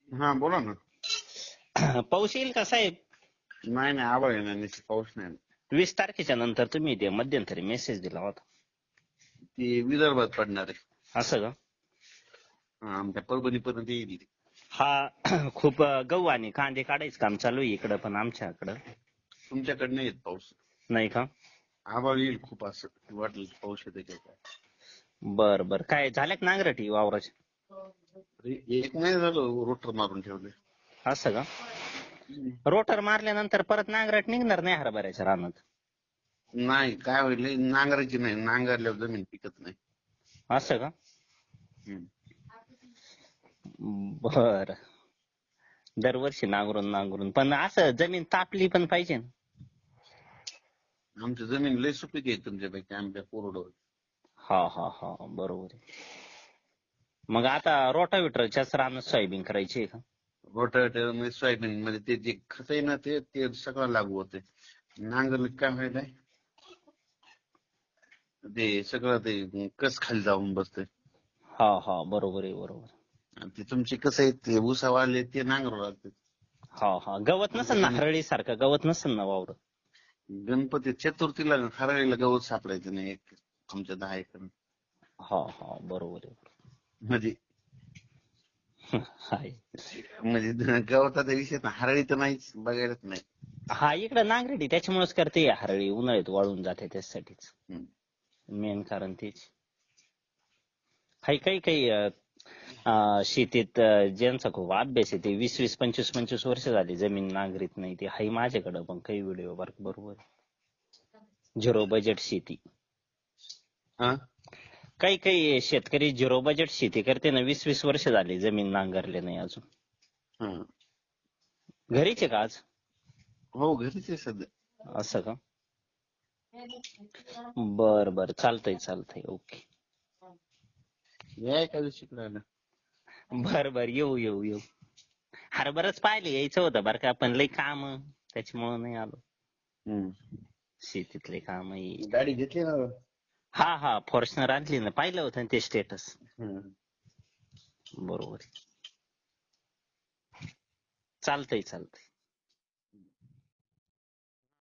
हा बोला ना. पाऊस येईल का साहेब? नाही नाही आभाळ आहे ना, निश्चित पाऊस नाही. 20 तारखेच्या नंतर तुम्ही ते मध्यंतरी मेसेज दिला होता. ती विदर्भात पडणार आहे. असं का? आमच्या परभणी पर्यंत येईल ती. हा खूप गहू आणि कांदे काढायचं काम चालू आहे इकडं, पण आमच्याकडं तुमच्याकडे नाही येत पाऊस. नाही का? आभाळ येईल खूप, असं वाटलं की पाऊस येते काय. बर बर. काय झाल्या का नांगरटी वावराच्या? एक नाही झालं, रोटर मारून ठेवले. असं का? रोटर मारल्यानंतर परत नांगरट निघणार नाही हरभऱ्याच्या रानात? नाही काय होईल, नांगरायची नाही, नांगरल्यावर जमीन पिकत नाही. असं का? हम्म. बर. दरवर्षी नांगरून नांगरून पण असं जमीन तापली पण पाहिजे ना. आमची जमीन लय सुपीक आहे तुमच्यापैकी, आमच्या कोरडो. हा हा हा बरोबर आहे. मग आता रोटावेटरच्याच रानात सोयाबीन करायची आहे का? रोटावेटर मध्ये सोयाबीन मध्ये ते जे खत आहे ना, ते सगळं लागू होते. नांगरलं काय व्हायला, ते सगळं ते कस खाली जाऊन बसते. हा हा बरोबर आहे बरोबर. ते तुमचे कसं आहे, ते ऊसावाले ते नांगरू लागते. हा हा गवत नसेल ना, हरळी सारखं गवत नसेल ना वावर? गणपती चतुर्थीला हरळीला गवत सापडायचं नाही, एक आमच्या 10 एकर हा हा बरोबर आहे. म्हणजे हाय. म्हणजे गवताचा विषय ना, हरळी तर नाहीच, बघायलाच नाही. हा इकडे नांगरटी त्याच्यामुळेच करते, हरळी उन्हाळ्यात वाळून जाते त्यासाठीच. हम्म. मेन कारण तेच. काही काही काही शेतीत ज्यांचा खूप अभ्यास आहे ते 20-20, 25-25 वर्ष झाली जमीन नांगरीत नाही. ते हाय माझ्याकडे पण काही व्हिडिओ बरोबर. झिरो बजेट शेती. हा काही काही शेतकरी झिरो बजेट शेती करते ना, 20-20 वर्ष झाली जमीन नांगरले नाही अजून. हा. घरीच आहे का आज? हो घरीच आहे सध्या. असं का? बर बर चालतंय चालतंय ओके. या एका दिवशी शिकलायला. बर बर येऊ येऊ येऊ. हरभराच पाहिले यायचं होतं बरं का, पण लई काम त्याच्यामुळं नाही आलो. शेतीतले काम. गाडी घेतली ना. हा हा फॉर्च्युनर आणली ना, पाहिलं होतं ना ते स्टेटस. हम्म. बरोबर. चालतंय चालतंय.